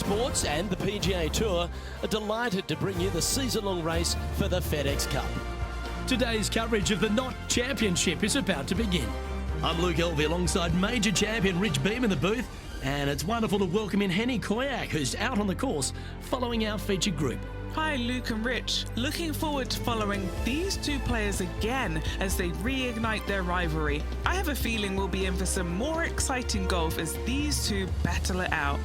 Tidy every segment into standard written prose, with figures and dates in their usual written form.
Sports and the PGA Tour are delighted to bring you the season-long race for the FedEx Cup. Today's coverage of the Knott Championship is about to begin. I'm Luke Elvey alongside major champion Rich Beem in the booth, and it's wonderful to welcome in Henny Koyak, who's out on the course following our featured group. Hi Luke and Rich, looking forward to following these two players again as they reignite their rivalry. I have a feeling we'll be in for some more exciting golf as these two battle it out.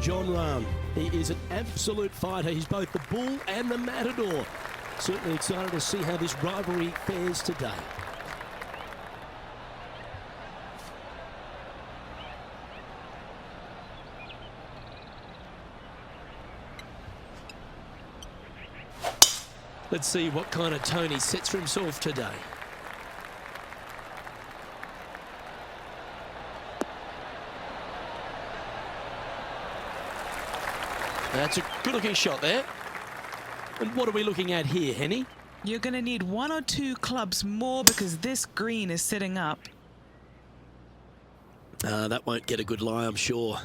Jon Rahm, he is an absolute fighter. He's both the bull and the matador. Certainly excited to see how this rivalry fares today. Let's see what kind of tone he sets for himself today. That's a good-looking shot there. And what are we looking at here, Henny? You're going to need one or two clubs more because this green is sitting up. That won't get a good lie, I'm sure.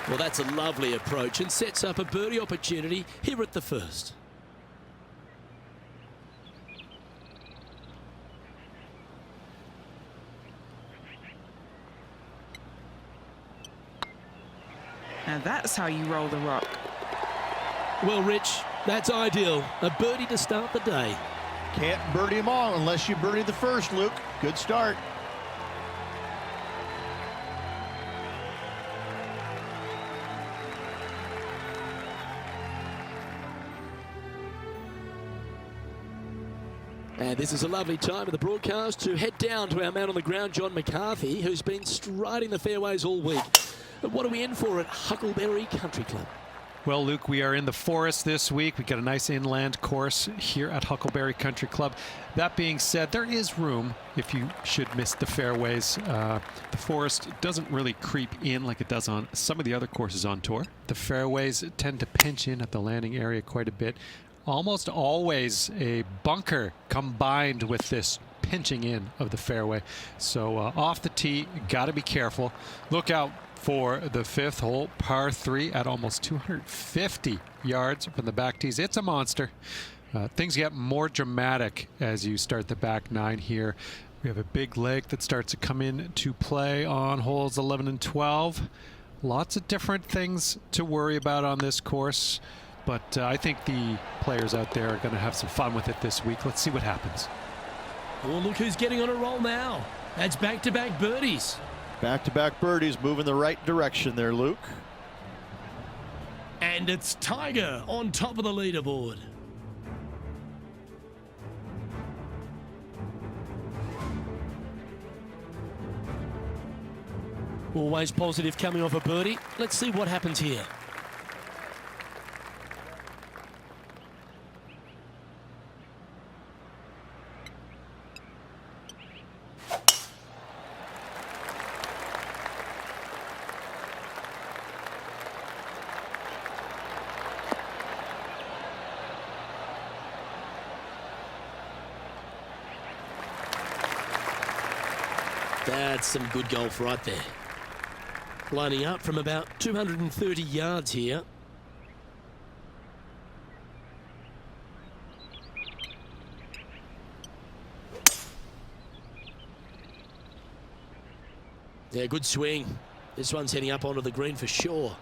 Well, that's a lovely approach and sets up a birdie opportunity here at the first. Now that's how you roll the rock. Well, Rich, that's ideal. A birdie to start the day. Can't birdie them all unless you birdie the first, Luke. Good start. And this is a lovely time of the broadcast to head down to our man on the ground, John McCarthy, who's been striding the fairways all week. But what are we in for at Huckleberry Country Club? Well, Luke, we are in the forest this week. We've got a nice inland course here at Huckleberry Country Club. That being said, there is room if you should miss the fairways. The forest doesn't really creep in like it does on some of the other courses on tour. The fairways tend to pinch in at the landing area quite a bit. Almost always a bunker combined with this pinching in of the fairway. So off the tee, got to be careful. Look out for the fifth hole, par 3 at almost 250 yards from the back tees. It's a monster. Things get more dramatic as you start the back 9 here. We have a big leg that starts to come into play on holes 11 and 12. Lots of different things to worry about on this course. But I think the players out there are going to have some fun with it this week. Let's see what happens. Well, look who's getting on a roll now. That's back-to-back birdies. Back-to-back birdies moving the right direction there, Luke. And it's Tiger on top of the leaderboard. Always positive coming off a birdie. Let's see what happens here. That's some good golf right there. Lining up from about 230 yards here. Yeah, good swing. This one's heading up onto the green for sure.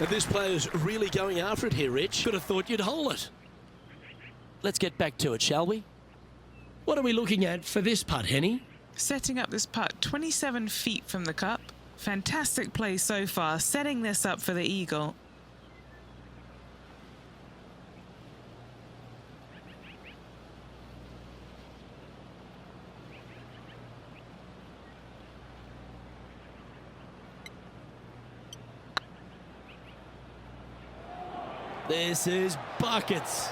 And this player's really going after it here, Rich. Could have thought you'd hole it. Let's get back to it, shall we? What are we looking at for this putt, Henny? Setting up this putt 27 feet from the cup. Fantastic play so far, setting this up for the eagle. This is buckets.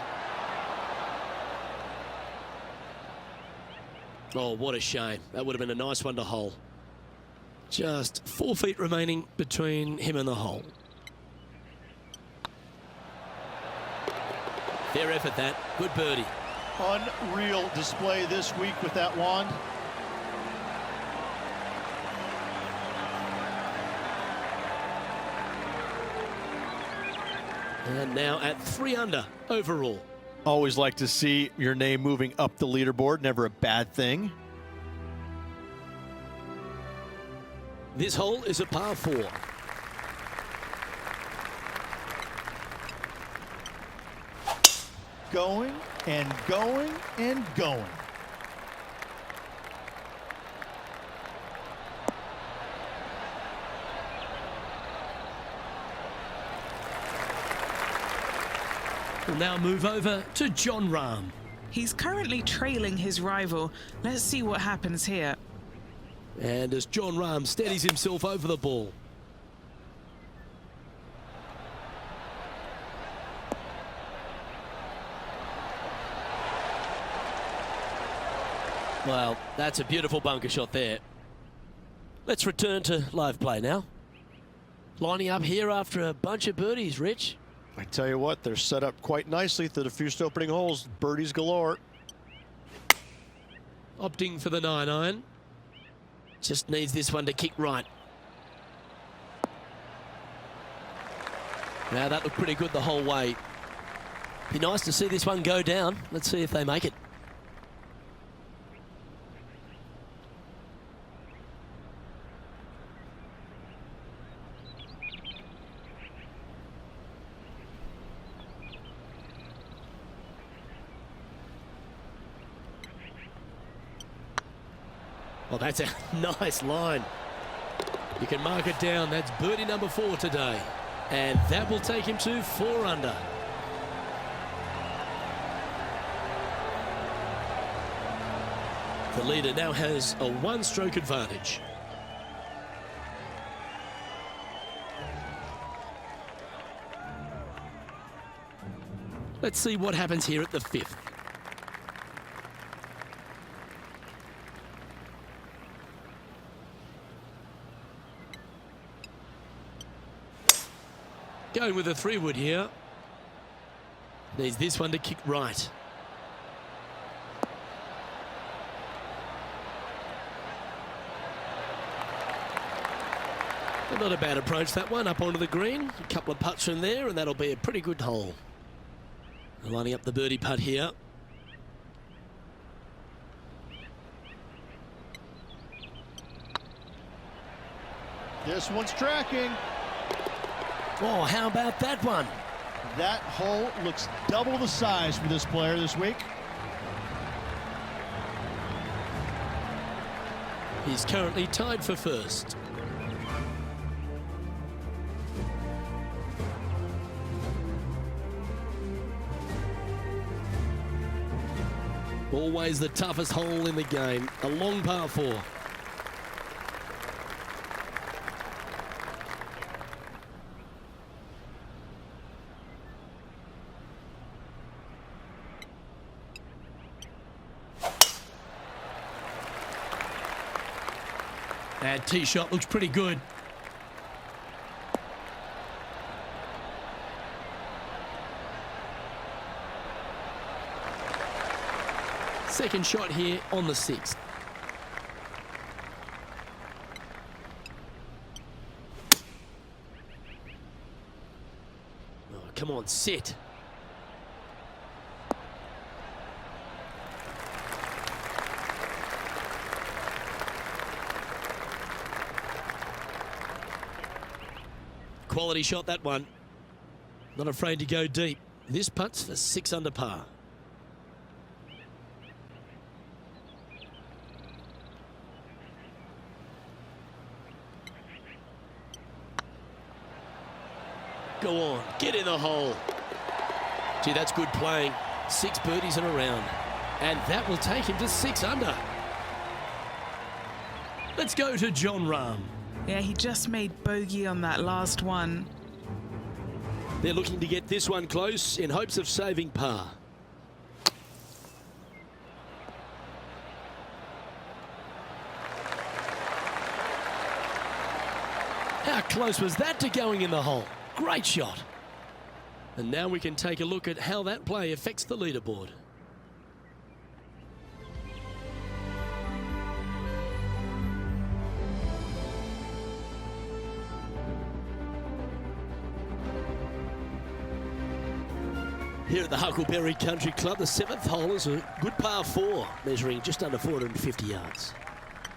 Oh, what a shame. That would have been a nice one to hole. Just 4 feet remaining between him and the hole. Fair effort that. Good birdie. Unreal display this week with that wand. And now at 3 under overall. Always like to see your name moving up the leaderboard. Never a bad thing. This hole is a par 4. Going and going and going. We'll now move over to Jon Rahm. He's currently trailing his rival. Let's see what happens here. And as Jon Rahm steadies himself over the ball. Well, that's a beautiful bunker shot there. Let's return to live play now. Lining up here after a bunch of birdies, Rich. I tell you what, they're set up quite nicely through the first opening holes. Birdies galore. Opting for the 9-iron. Just needs this one to kick right. Now that looked pretty good the whole way. Be nice to see this one go down. Let's see if they make it. Well, that's a nice line. You can mark it down. That's birdie number 4 today. And that will take him to 4 under. The leader now has a 1-stroke advantage. Let's see what happens here at the 5th. Going with a 3-wood here. Needs this one to kick right. But not a bad approach, that one, up onto the green. A couple of putts from there, and that'll be a pretty good hole. Lining up the birdie putt here. This one's tracking. Oh, how about that one? That hole looks double the size for this player this week. He's currently tied for first. Always the toughest hole in the game. A long par 4. That tee shot looks pretty good. Second shot here on the 6th. Oh, come on, sit. Quality shot, that one. Not afraid to go deep. This putt's for 6 under par. Go on, get in the hole. Gee, that's good playing. 6 birdies in a round. And that will take him to 6 under. Let's go to Jon Rahm. Yeah, he just made bogey on that last one. They're looking to get this one close in hopes of saving par. How close was that to going in the hole? Great shot. And now we can take a look at how that play affects the leaderboard. Here at the Huckleberry Country Club, the 7th hole is a good par 4, measuring just under 450 yards.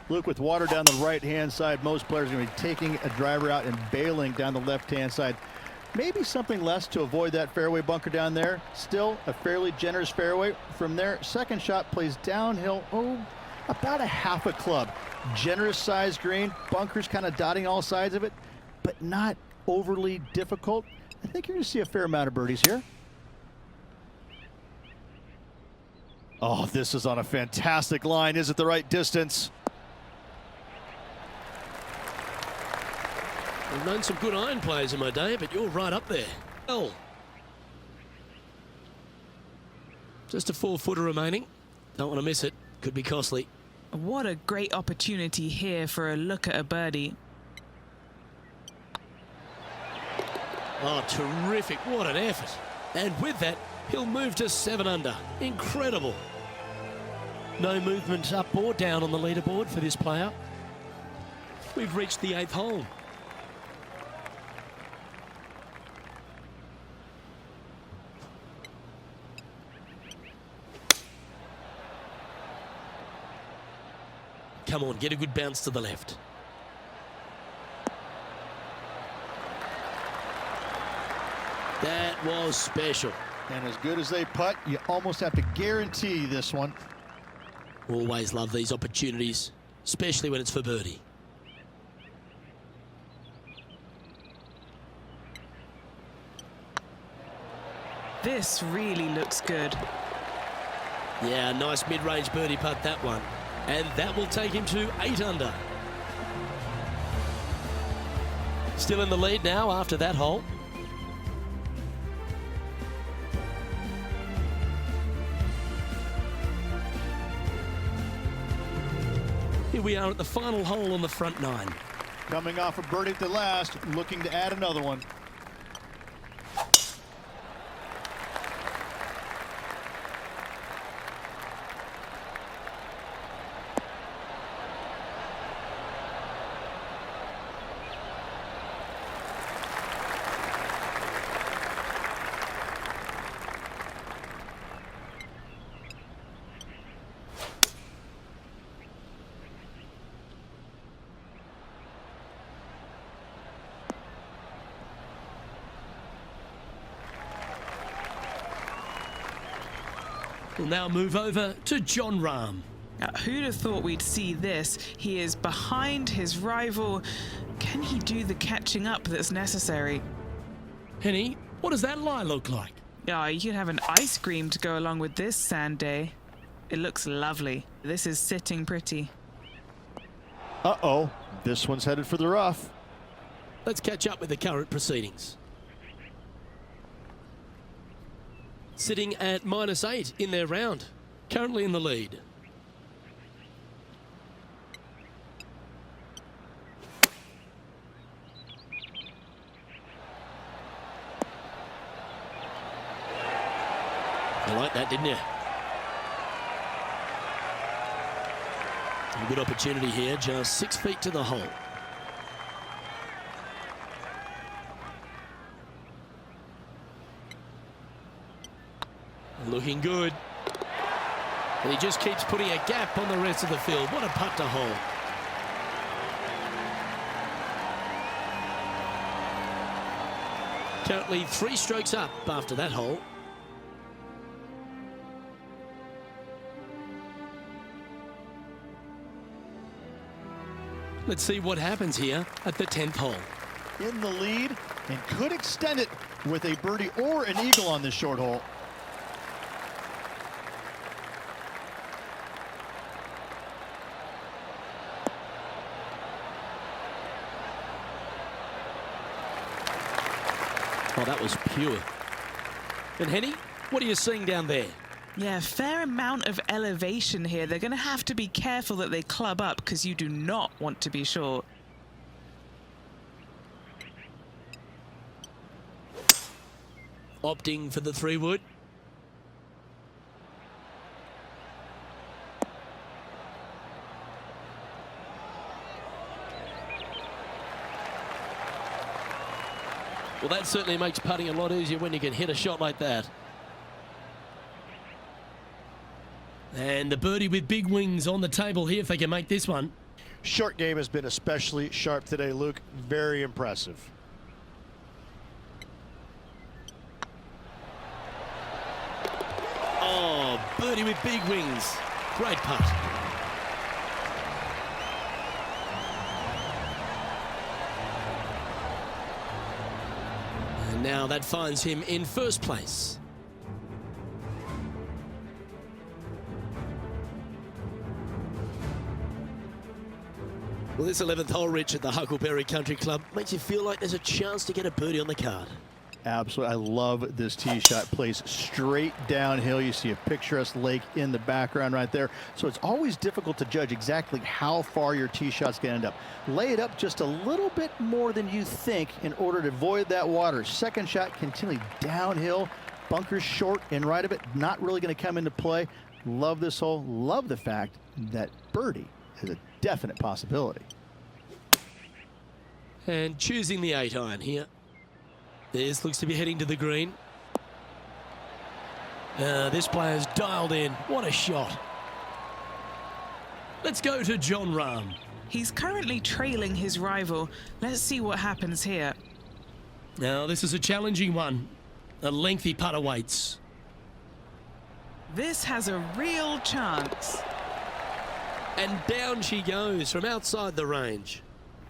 Luke, with water down the right-hand side, most players are going to be taking a driver out and bailing down the left-hand side. Maybe something less to avoid that fairway bunker down there. Still a fairly generous fairway. From there, second shot plays downhill, about a half a club. Generous sized green, bunkers kind of dotting all sides of it, but not overly difficult. I think you're going to see a fair amount of birdies here. Oh, this is on a fantastic line. Is it the right distance? I've known some good iron players in my day, but you're right up there. Oh. Just a 4-footer remaining. Don't want to miss it. Could be costly. What a great opportunity here for a look at a birdie. Oh, terrific. What an effort. And with that, he'll move to 7 under. Incredible. No movement up or down on the leaderboard for this player. We've reached the 8th hole. Come on, get a good bounce to the left. That was special. And as good as they putt, you almost have to guarantee this one. Always love these opportunities, especially when it's for birdie. This really looks good. Yeah, nice mid-range birdie putt, that one. And that will take him to 8 under. Still in the lead now after that hole. Here we are at the final hole on the front 9. Coming off a birdie at the last, looking to add another one. We'll now move over to Jon Rahm. Now, who'd have thought we'd see this? He is behind his rival. Can he do the catching up that's necessary? Henny, what does that lie look like? Yeah, you could have an ice cream to go along with this sand day. It looks lovely. This is sitting pretty. Uh-oh, this one's headed for the rough. Let's catch up with the current proceedings. Sitting at -8 in their round, currently in the lead. You like that, didn't you? A good opportunity here, just 6 feet to the hole. Looking good. And he just keeps putting a gap on the rest of the field. What a putt to hole. Currently 3 strokes up after that hole. Let's see what happens here at the 10th hole. In the lead and could extend it with a birdie or an eagle on this short hole. Oh, that was pure. And Henny, what are you seeing down there? Yeah, fair amount of elevation here. They're going to have to be careful that they club up because you do not want to be short. Opting for the 3-wood. Well, that certainly makes putting a lot easier when you can hit a shot like that. And the birdie with big wings on the table here if they can make this one. Short game has been especially sharp today, Luke. Very impressive. Oh, birdie with big wings. Great putt. And now that finds him in first place. Well, this 11th hole, Rich, at the Huckleberry Country Club makes you feel like there's a chance to get a birdie on the card. Absolutely. I love this tee shot. Plays straight downhill. You see a picturesque lake in the background right there. So it's always difficult to judge exactly how far your tee shot's going to end up. Lay it up just a little bit more than you think in order to avoid that water. Second shot continually downhill. Bunkers short and right of it. Not really going to come into play. Love this hole. Love the fact that birdie is a definite possibility. And choosing the 8-iron here. This looks to be heading to the green. This player's dialed in. What a shot. Let's go to Jon Rahm. He's currently trailing his rival. Let's see what happens here. Now, this is a challenging one. A lengthy putt awaits. This has a real chance. And down she goes from outside the range.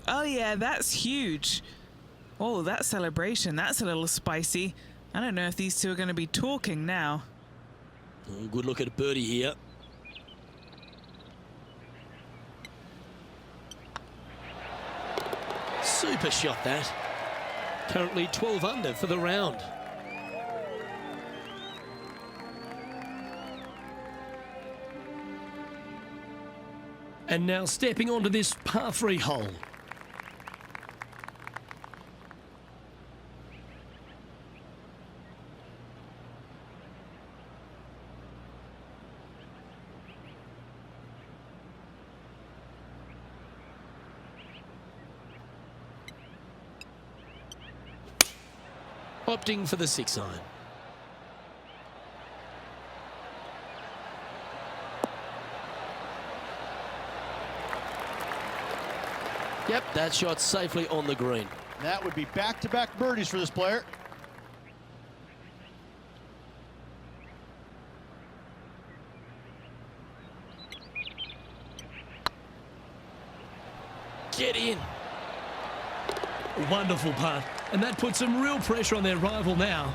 Oh yeah, that's huge. Oh, that celebration, that's a little spicy. I don't know if these two are going to be talking now. Oh, good look at a birdie here. Super shot that. Currently 12 under for the round. And now stepping onto this par 3 hole. Opting for the 6-iron. Yep, that shot safely on the green. That would be back-to-back birdies for this player. Get in. Wonderful putt. And that puts some real pressure on their rival now.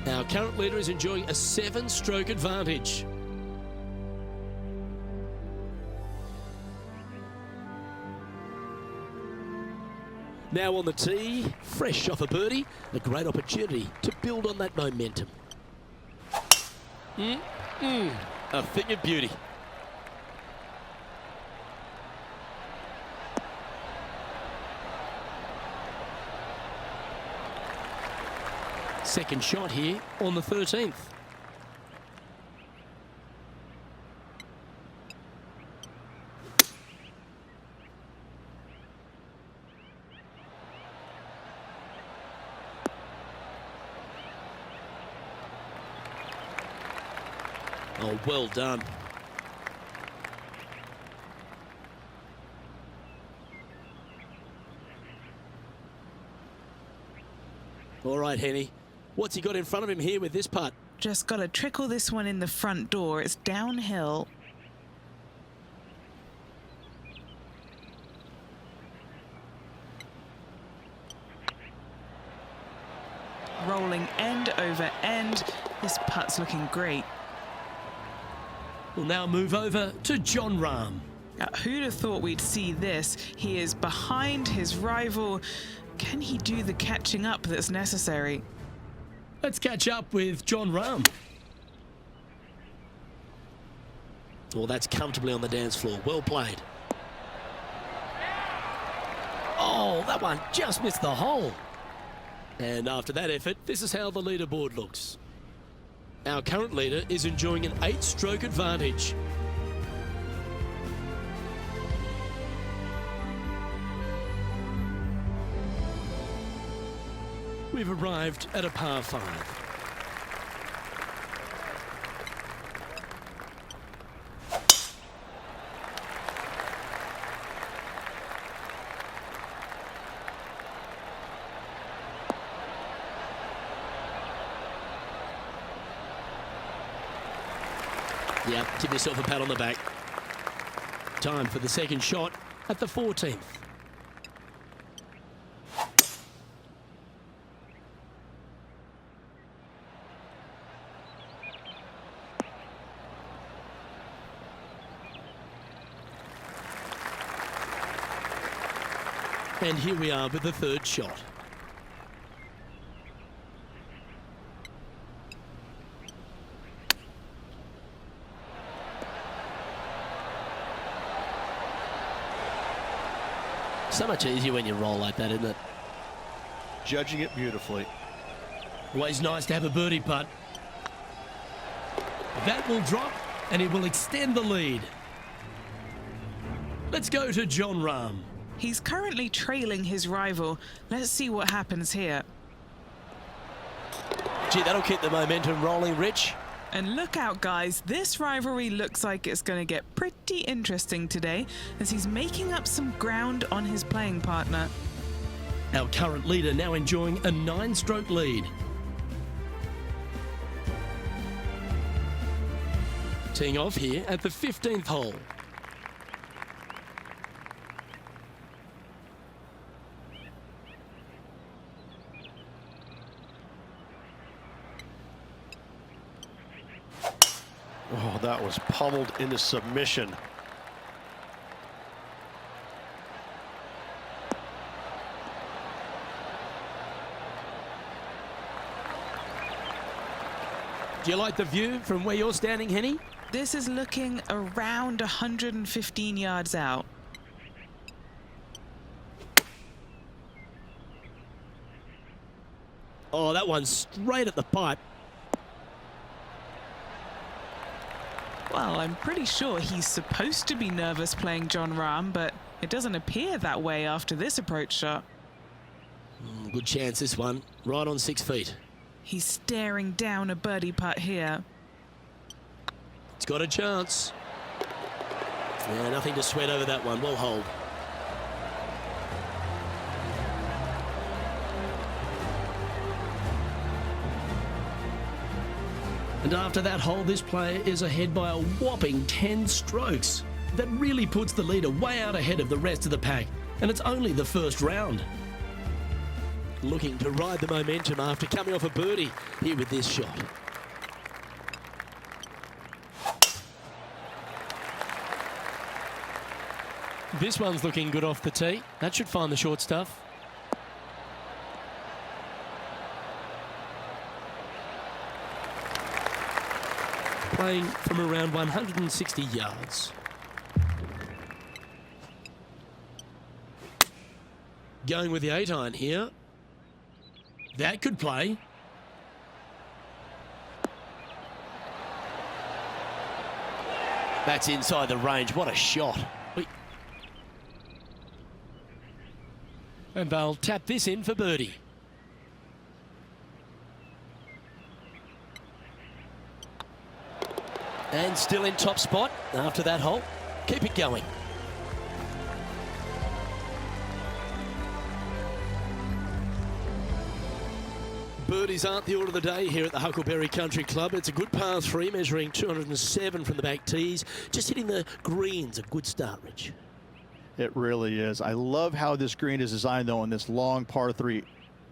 Our current leader is enjoying a 7-stroke advantage. Now on the tee, fresh off a birdie, a great opportunity to build on that momentum. A thing of beauty. Second shot here on the 13th. Oh, well done. All right, Henny. What's he got in front of him here with this putt? Just got to trickle this one in the front door. It's downhill. Rolling end over end. This putt's looking great. We'll now move over to Jon Rahm. Who'd have thought we'd see this? He is behind his rival. Can he do the catching up that's necessary? Let's catch up with Jon Rahm. Well, that's comfortably on the dance floor. Well played. Oh, that one just missed the hole. And after that effort, this is how the leaderboard looks. Our current leader is enjoying an 8-stroke advantage. We've arrived at a par 5. Yep, give yourself a pat on the back. Time for the second shot at the 14th. And here we are with the third shot. So much easier when you roll like that, isn't it? Judging it beautifully. Always nice to have a birdie putt. That will drop, and it will extend the lead. Let's go to Jon Rahm. He's currently trailing his rival. Let's see what happens here. Gee, that'll keep the momentum rolling, Rich. And look out, guys. This rivalry looks like it's going to get pretty interesting today as he's making up some ground on his playing partner. Our current leader now enjoying a 9-stroke lead. Teeing off here at the 15th hole. Oh, that was pummeled into submission. Do you like the view from where you're standing, Henny? This is looking around 115 yards out. Oh, that one's straight at the pipe. Well, I'm pretty sure he's supposed to be nervous playing Jon Rahm, but it doesn't appear that way after this approach shot. Good chance, this one. Right on 6 feet. He's staring down a birdie putt here. It's got a chance. Yeah, nothing to sweat over that one. Well hold. And after that hole, this player is ahead by a whopping 10 strokes. That really puts the leader way out ahead of the rest of the pack. And it's only the first round. Looking to ride the momentum after coming off a birdie here with this shot. This one's looking good off the tee. That should find the short stuff. Playing from around 160 yards. Going with the 8-iron here. That could play. That's inside the range. What a shot. And they'll tap this in for birdie. And still in top spot after that hole. Keep it going. Birdies aren't the order of the day here at the Huckleberry Country Club. It's a good par 3 measuring 207 from the back tees. Just hitting the greens. A good start, Rich. It really is. I love how this green is designed, though, in this long par 3.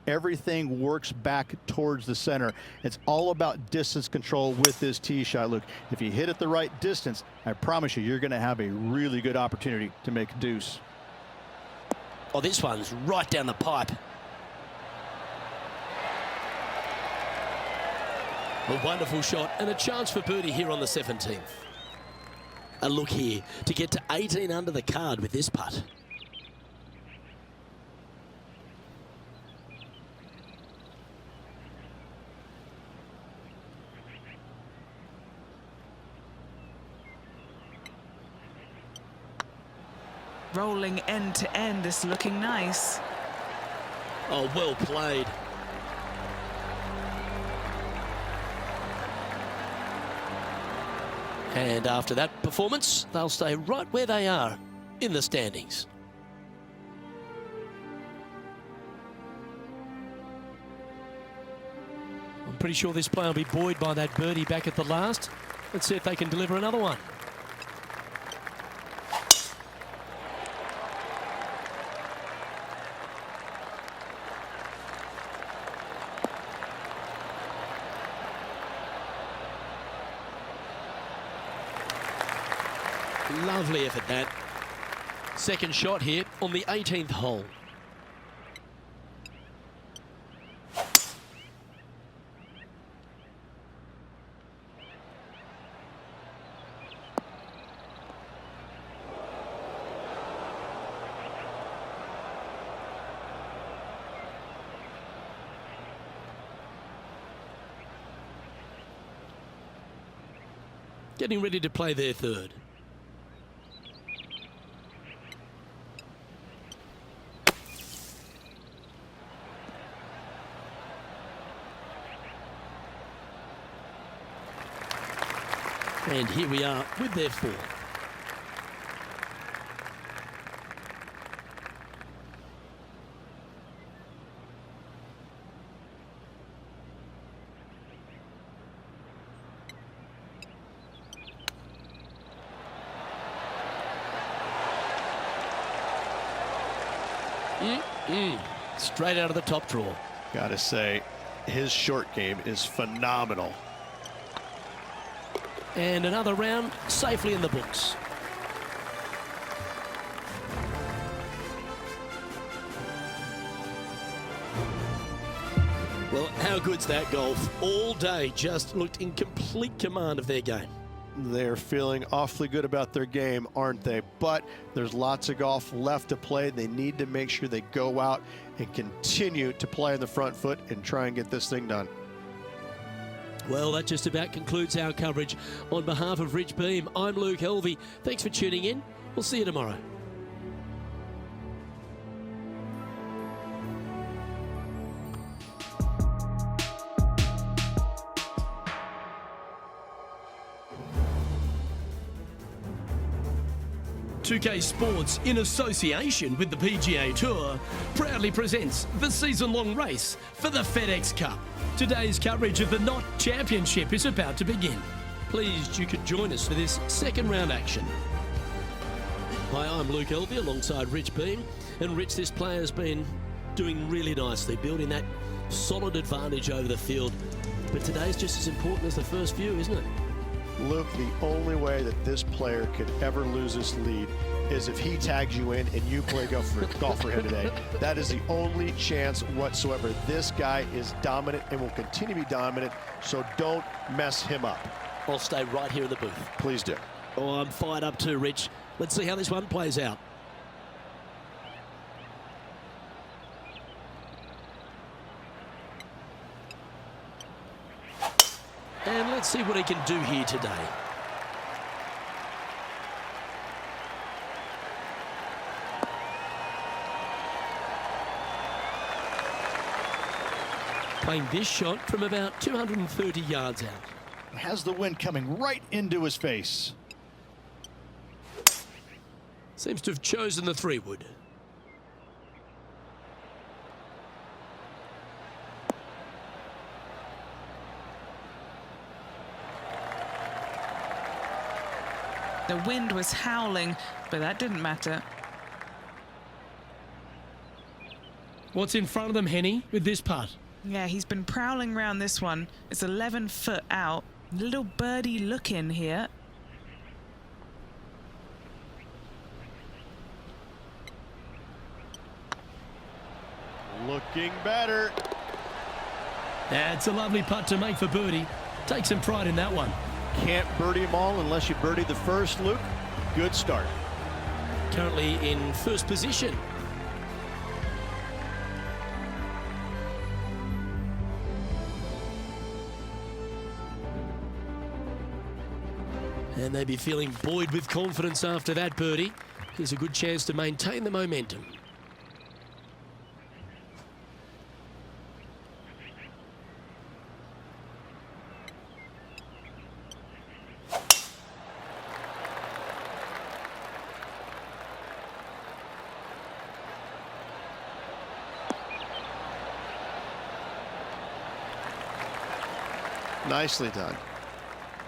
Everything works back towards the center. It's all about distance control with this tee shot. Look, if you hit it the right distance, I promise you, you're going to have a really good opportunity to make a deuce. Oh, this one's right down the pipe. A wonderful shot and a chance for birdie here on the 17th. A look here to get to 18 under the card with this putt. Rolling end to end, this looking nice. Oh, well played. And after that performance, they'll stay right where they are in the standings. I'm pretty sure this player will be buoyed by that birdie back at the last. Let's see if they can deliver another one. Lovely effort that. Second shot here on the 18th hole. Getting ready to play their third. And here we are with their four. Straight out of the top drawer. Gotta say, his short game is phenomenal. And another round safely in the books. Well, how good's that golf? All day just looked in complete command of their game. They're feeling awfully good about their game, aren't they? But there's lots of golf left to play. They need to make sure they go out and continue to play on the front foot and try and get this thing done. Well, that just about concludes our coverage. On behalf of Rich Beem, I'm Luke Helvey. Thanks for tuning in. We'll see you tomorrow. .2K Sports, in association with the PGA Tour, proudly presents the season-long race for the FedEx Cup. Today's coverage of the Knott Championship is about to begin. Pleased you could join us for this second round action. Hi, I'm Luke Helvey alongside Rich Beem. And Rich, this player has been doing really nicely, building that solid advantage over the field. But today's just as important as the first few, isn't it? Luke, the only way that this player could ever lose this lead is if he tags you in and you play golf for him today. That is the only chance whatsoever. This guy is dominant and will continue to be dominant, so don't mess him up. I'll stay right here in the booth. Please do. Oh, I'm fired up too, Rich. Let's see how this one plays out. And let's see what he can do here today. Playing this shot from about 230 yards out. Has the wind coming right into his face. Seems to have chosen the 3-wood. The wind was howling, but that didn't matter. What's in front of them, Henny, with this putt? Yeah, he's been prowling around this one. It's 11 foot out. Little birdie look in here. Looking better. That's a lovely putt to make for birdie. Take some pride in that one. Can't birdie them all unless you birdie the first, Luke. Good start. Currently in first position. And they'd be feeling buoyed with confidence after that birdie. Here's a good chance to maintain the momentum. Nicely done.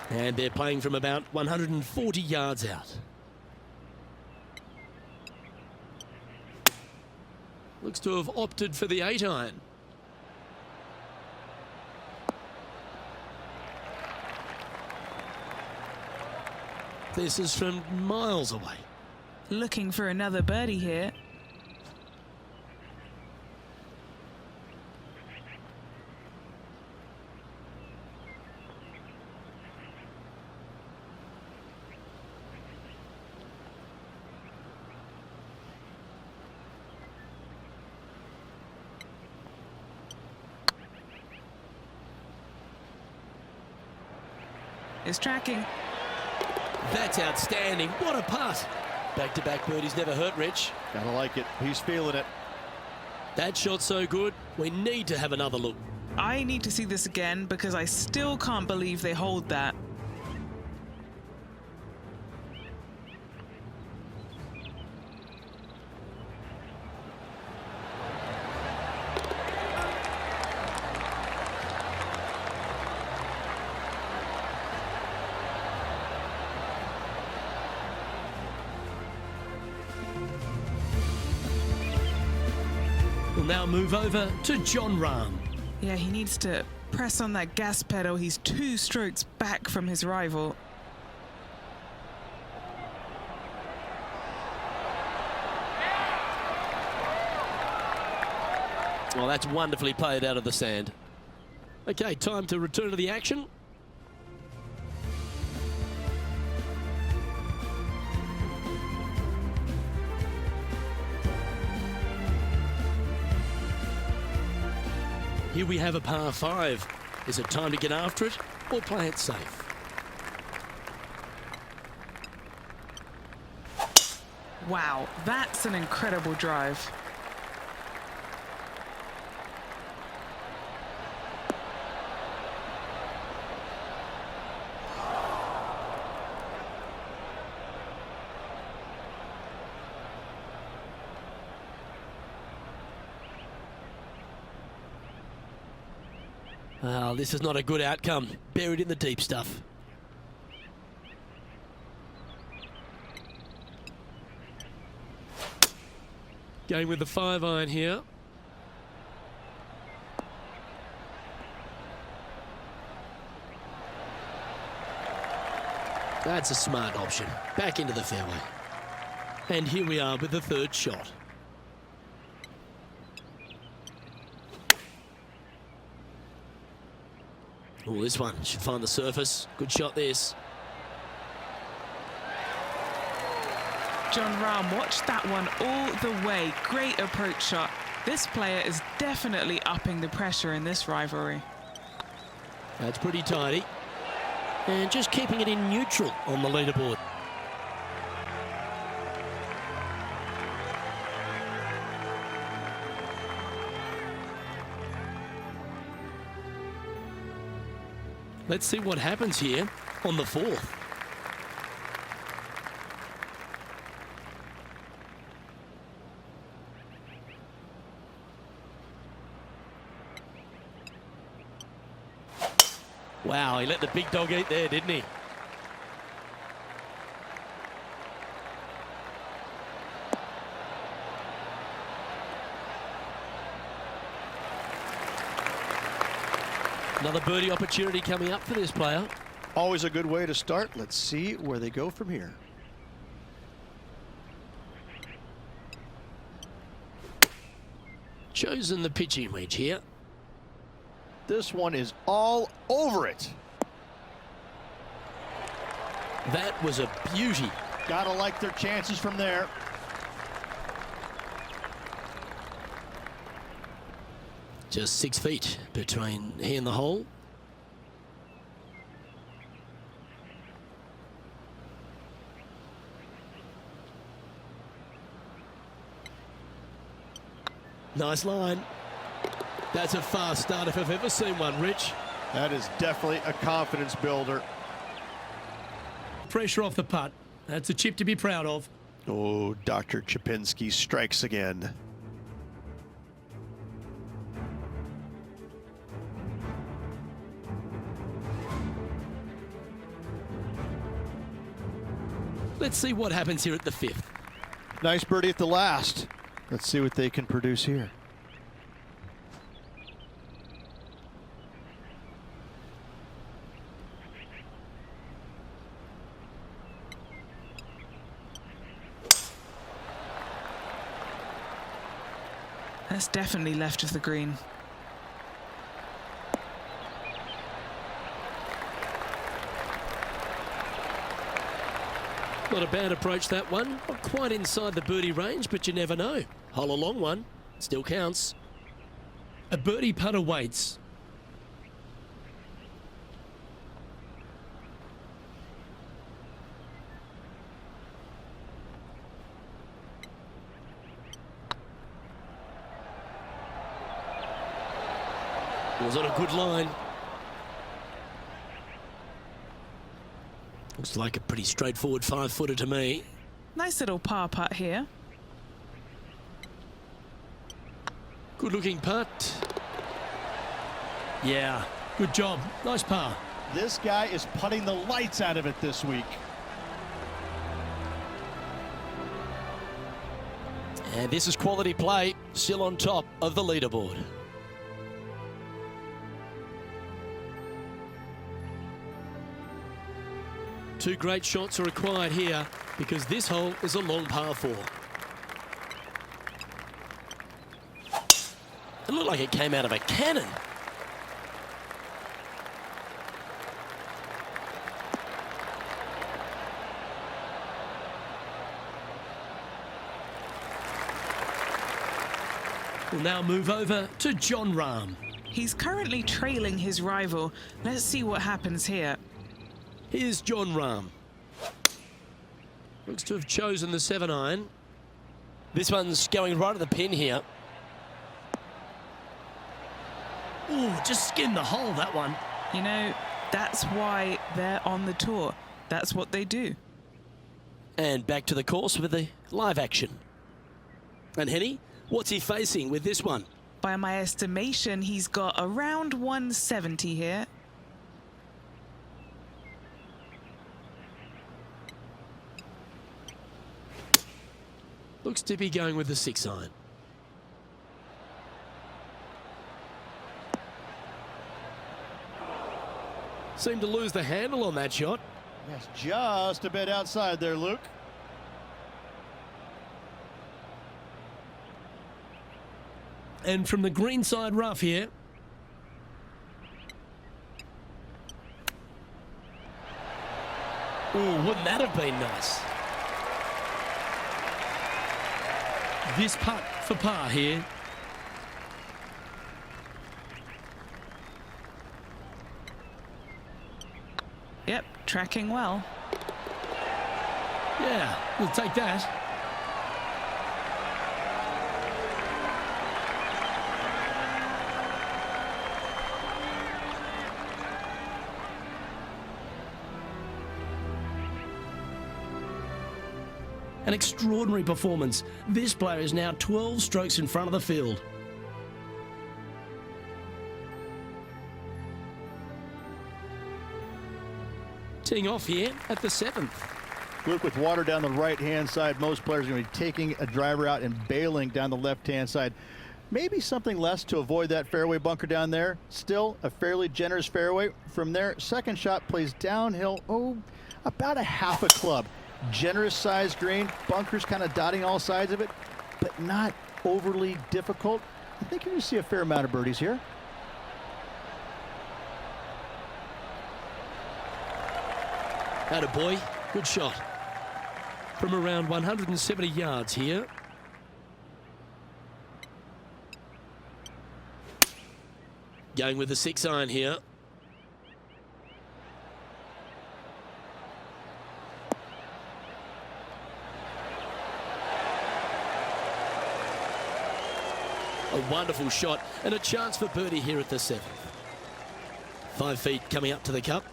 And they're playing from about 140 yards out. Looks to have opted for the 8-iron. This is from miles away. Looking for another birdie here. Is tracking. That's outstanding. What a putt. Back-to-back birdies never hurt, Rich. Gotta like it. He's feeling it. That shot's so good, we need to have another look. I need to see this again because I still can't believe they hold that. We'll now move over to Jon Rahm. Yeah, he needs to press on that gas pedal. He's 2 strokes back from his rival. Well, that's wonderfully played out of the sand. Okay, time to return to the action. Here we have a par 5. Is it time to get after it or play it safe? Wow, that's an incredible drive. Oh, this is not a good outcome. Buried in the deep stuff. Going with the 5-iron here. That's a smart option. Back into the fairway. And here we are with the 3rd shot. Oh, this one should find the surface. Good shot, this. Jon Rahm watched that one all the way. Great approach shot. This player is definitely upping the pressure in this rivalry. That's pretty tidy. And just keeping it in neutral on the leaderboard. Let's see what happens here on the 4th. Wow, he let the big dog eat there, didn't he? Another birdie opportunity coming up for this player. Always a good way to start. Let's see where they go from here. Chosen the pitching wedge here. This one is all over it. That was a beauty. Gotta like their chances from there. Just 6 feet between he and the hole. Nice line. That's a fast start if I've ever seen one, Rich. That is definitely a confidence builder. Pressure off the putt. That's a chip to be proud of. Oh, Dr. Chapinski strikes again. Let's see what happens here at the 5th. Nice birdie at the last. Let's see what they can produce here. That's definitely left of the green. Not a bad approach, that one. Not quite inside the birdie range, but you never know. Hole a long one. Still counts. A birdie putt awaits. Was on a good line. Looks like a pretty straightforward 5-footer to me. Nice little par putt here. Good looking putt. Yeah, good job. Nice par. This guy is putting the lights out of it this week. And this is quality play, still on top of the leaderboard. Two great shots are required here because this hole is a long par 4. It looked like it came out of a cannon. We'll now move over to Jon Rahm. He's currently trailing his rival. Let's see what happens here. Here's Jon Rahm. Looks to have chosen the 7-iron. This one's going right at the pin here. Ooh, just skinned the hole, that one. You know, that's why they're on the tour. That's what they do. And back to the course with the live action. And Henny, what's he facing with this one? By my estimation, he's got around 170 here. Looks to be going with the 6-iron. Seemed to lose the handle on that shot. Yes, just a bit outside there, Luke. And from the greenside rough here. Ooh, wouldn't that have been nice? This putt for par here. Yep, tracking well. Yeah, we'll take that. An extraordinary performance. This player is now 12 strokes in front of the field. Teeing off here at the 7th. Luke, with water down the right-hand side, most players are going to be taking a driver out and bailing down the left-hand side. Maybe something less to avoid that fairway bunker down there. Still a fairly generous fairway. From there, second shot plays downhill, about a half a club. Generous sized green, bunkers kind of dotting all sides of it, but not overly difficult. I think you're going to see a fair amount of birdies here. Attaboy, good shot. From around 170 yards here. Going with the 6-iron here. A wonderful shot and a chance for birdie here at the 7th. 5 feet coming up to the cup.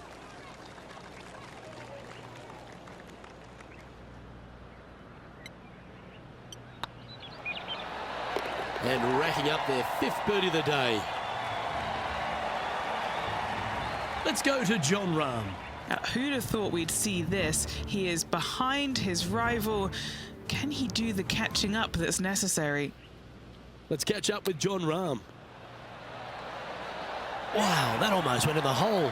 And racking up their 5th birdie of the day. Let's go to Jon Rahm. Now, who'd have thought we'd see this? He is behind his rival. Can he do the catching up that's necessary? Let's catch up with Jon Rahm. Wow, that almost went in the hole.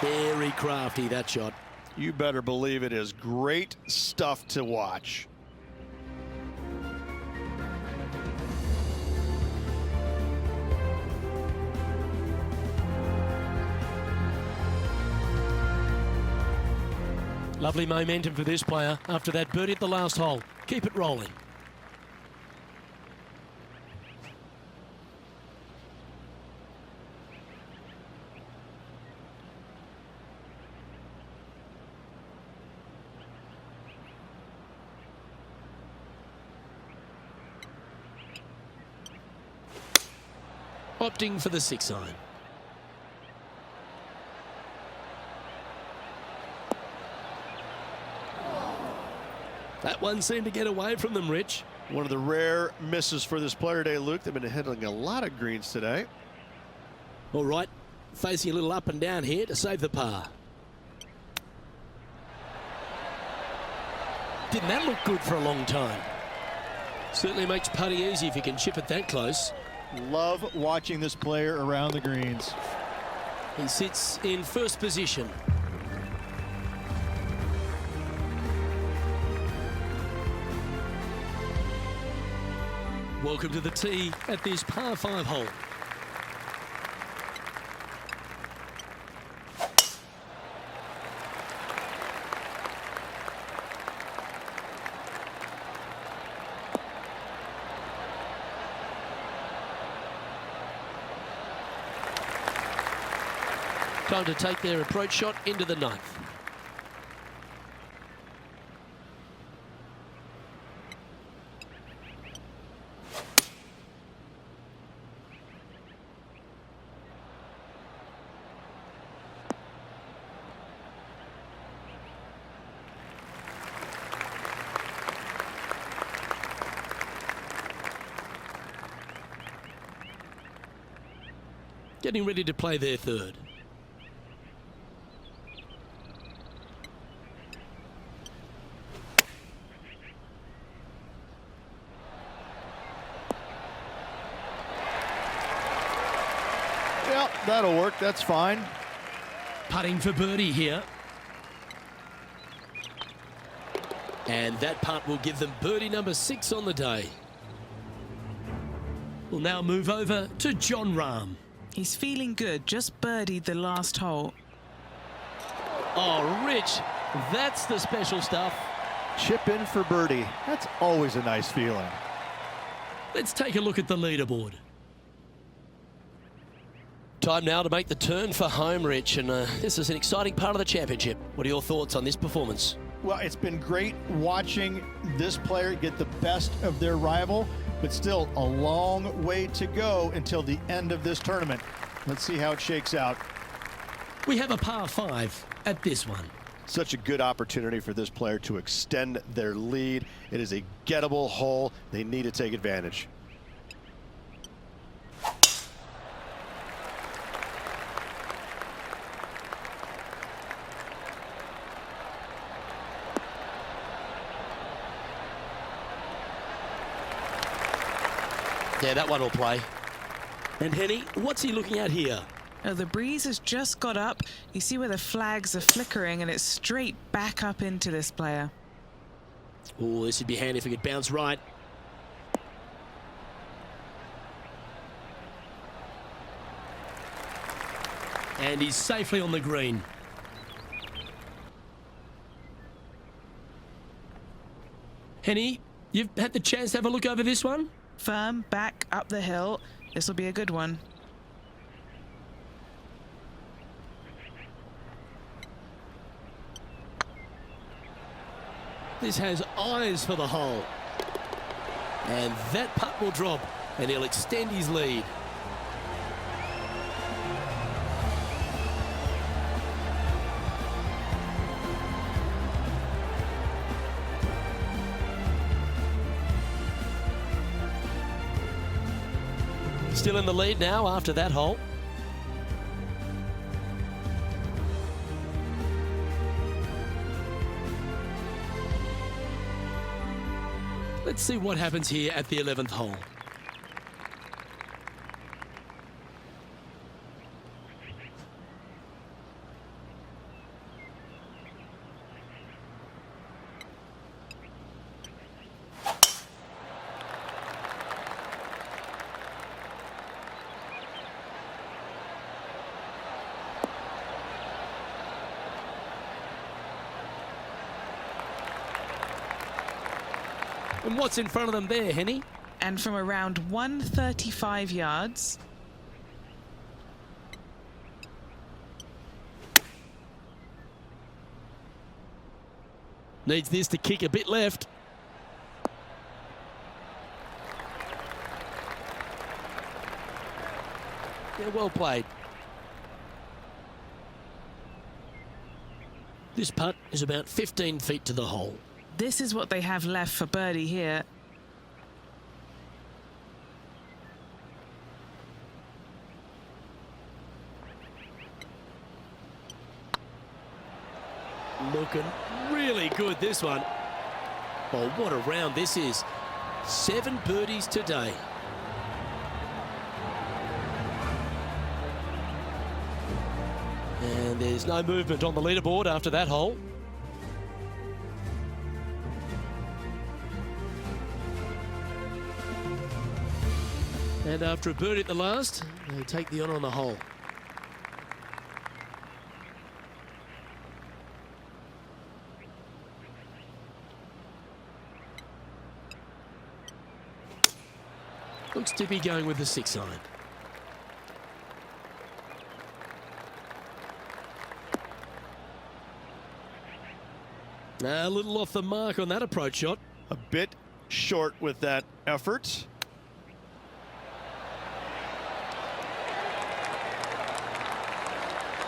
Very crafty, that shot. You better believe it is great stuff to watch. Lovely momentum for this player after that birdie at the last hole. Keep it rolling. Opting for the 6-iron. That one seemed to get away from them, Rich. One of the rare misses for this player today, Luke. They've been hitting a lot of greens today. All right, facing a little up and down here to save the par. Didn't that look good for a long time? Certainly makes putting easy if you can chip it that close. Love watching this player around the greens. He sits in first position. Welcome to the tee at this par 5 hole. Time to take their approach shot into the 9th. Getting ready to play their 3rd. Yeah, that'll work. That's fine. Putting for birdie here. And that putt will give them birdie number 6 on the day. We'll now move over to Jon Rahm. He's feeling good, just birdied the last hole. Oh, Rich, that's the special stuff. Chip in for birdie. That's always a nice feeling. Let's take a look at the leaderboard. Time now to make the turn for home, Rich, and this is an exciting part of the championship. What are your thoughts on this performance? Well, it's been great watching this player get the best of their rival, but still a long way to go until the end of this tournament. Let's see how it shakes out. We have a par 5 at this one. Such a good opportunity for this player to extend their lead. It is a gettable hole. They need to take advantage. Yeah, that one will play. And Henny, what's he looking at here? Oh, the breeze has just got up. You see where the flags are flickering, and it's straight back up into this player. Oh, this would be handy if he could bounce right. And he's safely on the green. Henny, you've had the chance to have a look over this one? Firm back up the hill. This will be a good one. This has eyes for the hole. And that putt will drop, and he'll extend his lead. Still in the lead now after that hole. Let's see what happens here at the 11th hole. And what's in front of them there, Henny? And from around 135 yards. Needs this to kick a bit left. Yeah, well played. This putt is about 15 feet to the hole. This is what they have left for birdie here. Looking really good, this one. Oh, what a round this is. 7 birdies today. And there's no movement on the leaderboard after that hole. And after a birdie at the last, they take the honour on the hole. Looks to be going with the 6-iron. A little off the mark on that approach shot. A bit short with that effort.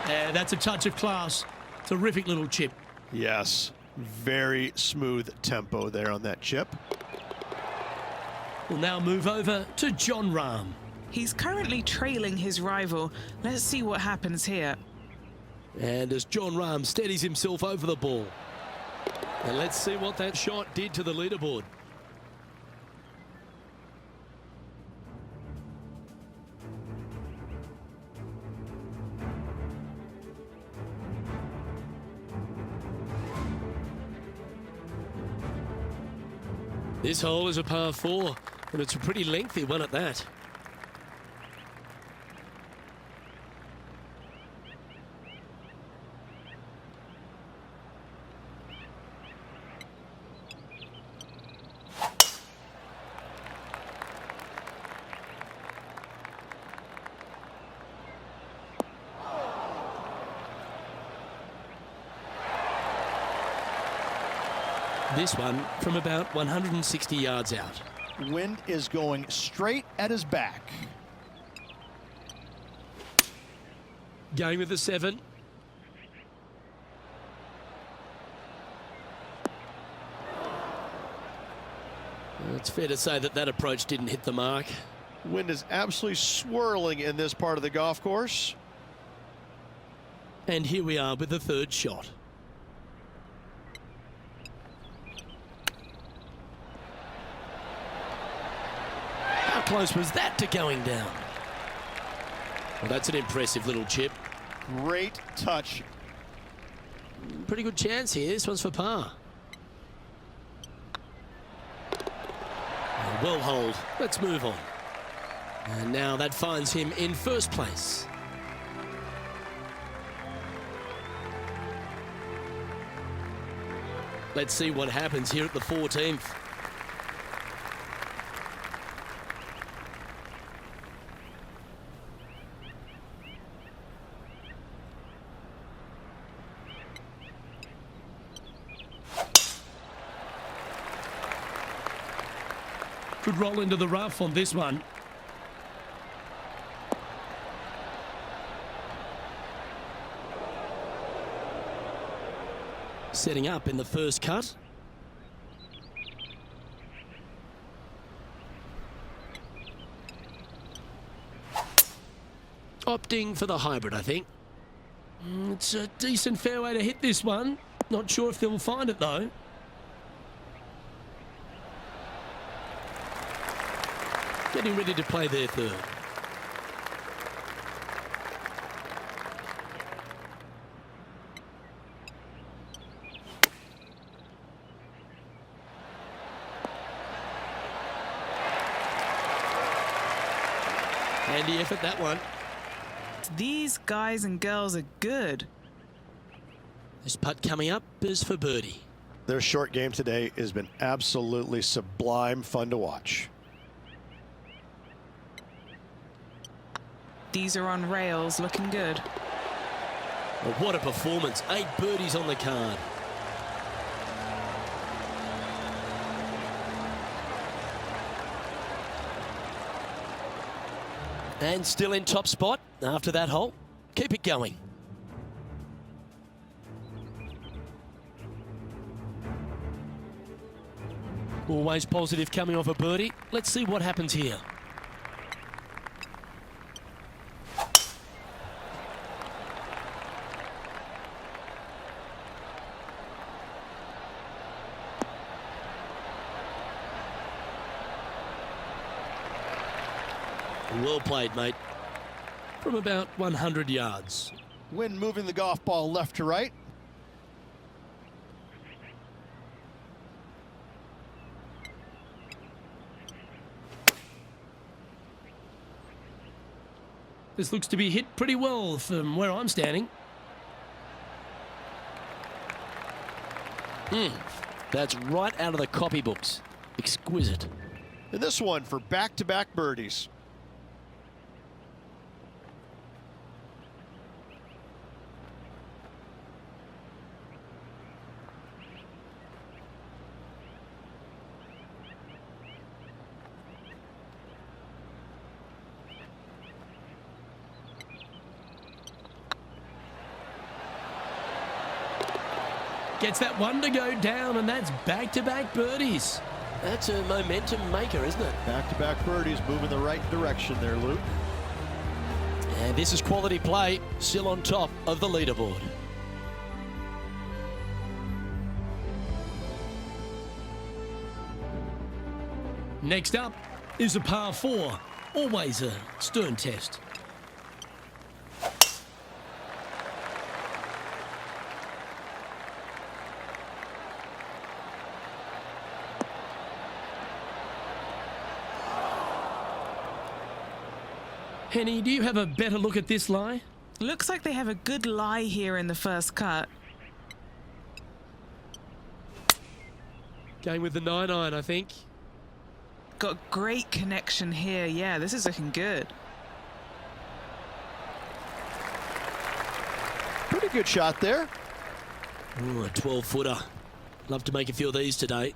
Yeah, that's a touch of class. Terrific little chip. Yes, very smooth tempo there on that chip. We'll now move over to Jon Rahm. He's currently trailing his rival. Let's see what happens here. And as Jon Rahm steadies himself over the ball. And let's see what that shot did to the leaderboard. This hole is a par 4, and it's a pretty lengthy one at that. This one from about 160 yards out. Wind is going straight at his back. Going with the 7. It's fair to say that that approach didn't hit the mark. Wind is absolutely swirling in this part of the golf course. And here we are with the 3rd shot. How close was that to going down? Well, that's an impressive little chip. Great touch. Pretty good chance here. This one's for par. Well holed. Let's move on. And now that finds him in 1st place. Let's see what happens here at the 14th. Could roll into the rough on this one. Setting up in the first cut. Opting for the hybrid, I think. It's a decent fairway to hit this one. Not sure if they'll find it though. Getting ready to play their third. Handy effort, that one. These guys and girls are good. This putt coming up is for birdie. Their short game today has been absolutely sublime fun to watch. These are on rails, looking good. Well, what a performance. 8 birdies on the card. And still in top spot after that hole. Keep it going. Always positive coming off a birdie. Let's see what happens here. Well played, mate. From about 100 yards. Wind moving the golf ball left to right. This looks to be hit pretty well from where I'm standing. That's right out of the copybooks. Exquisite. And this one for back-to-back birdies. Gets that one to go down, and that's back-to-back birdies. That's a momentum maker, isn't it? Back-to-back birdies, moving the right direction there, Luke. And this is quality play, still on top of the leaderboard. Next up is a par 4. Always a stern test. Henny, do you have a better look at this lie? Looks like they have a good lie here in the first cut. Going with the 9-iron, I think. Got great connection here. Yeah, this is looking good. Pretty good shot there. Ooh, a 12-footer. Love to make a few of these today.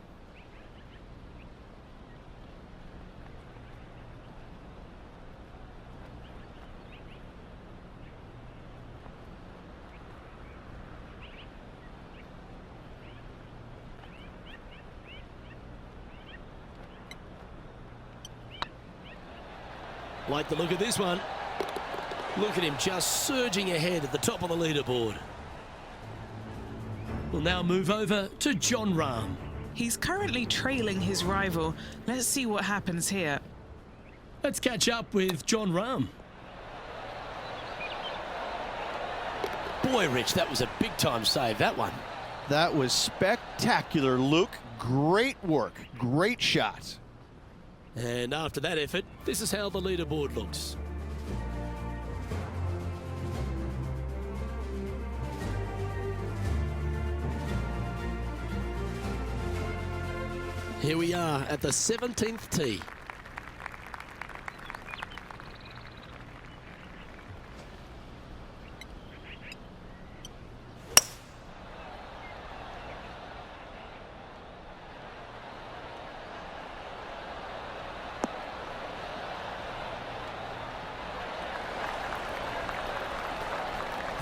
Like the look of this one. Look at him just surging ahead at the top of the leaderboard. We'll now move over to Jon Rahm. He's currently trailing his rival. Let's see what happens here. Let's catch up with Jon Rahm. Boy, Rich, that was a big-time save, that one. That was spectacular, Luke. Great work. Great shot. And after that effort, this is how the leaderboard looks. Here we are at the 17th tee.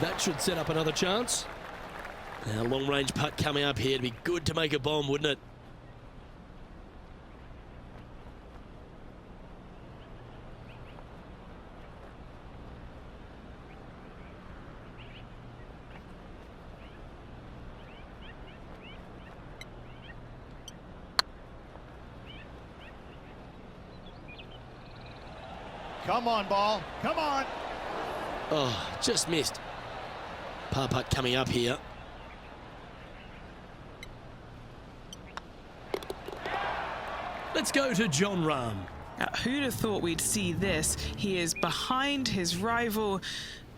That should set up another chance. Now, long-range putt coming up here. It'd be good to make a bomb, wouldn't it? Come on, ball. Come on. Oh, just missed. Par putt coming up here. Let's go to Jon Rahm. Now, who'd have thought we'd see this? He is behind his rival.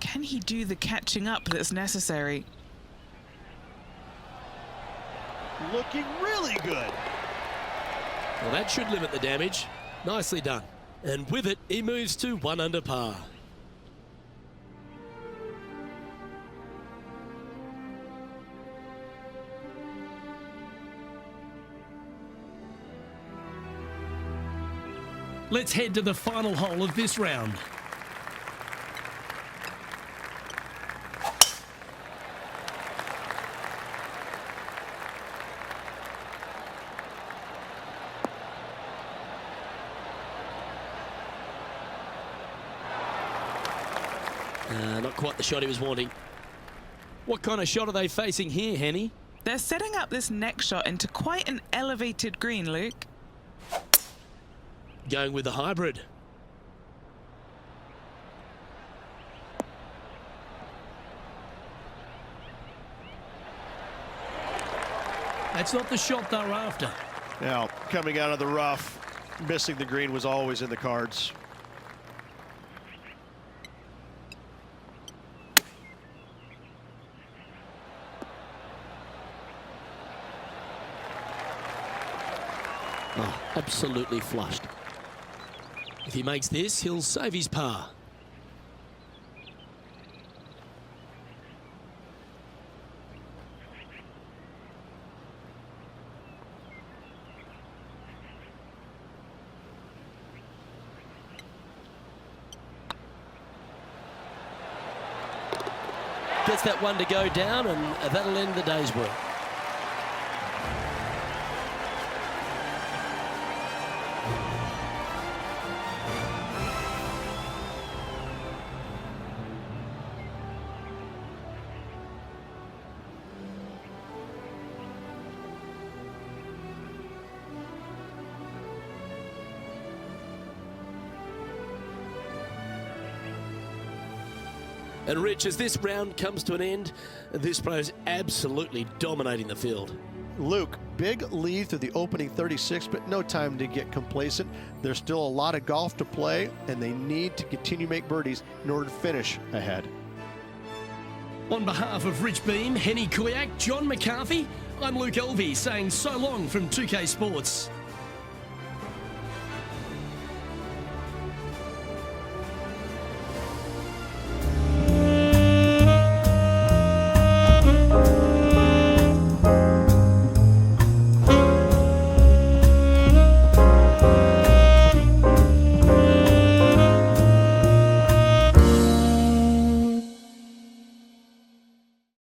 Can he do the catching up that's necessary? Looking really good. Well, that should limit the damage. Nicely done. And with it, he moves to 1 under par. Let's head to the final hole of this round. Not quite the shot he was wanting. What kind of shot are they facing here, Henny? They're setting up this next shot into quite an elevated green, Luke. Going with the hybrid. That's not the shot they're after. Now, coming out of the rough, missing the green was always in the cards. Oh, absolutely flushed. If he makes this, he'll save his par. Gets that one to go down, and that'll end the day's work. And Rich, as this round comes to an end, this pro is absolutely dominating the field. Luke, big lead through the opening 36, but no time to get complacent. There's still a lot of golf to play, and they need to continue to make birdies in order to finish ahead. On behalf of Rich Beam, Henny Kuyak, John McCarthy, I'm Luke Elvey saying so long from 2K Sports.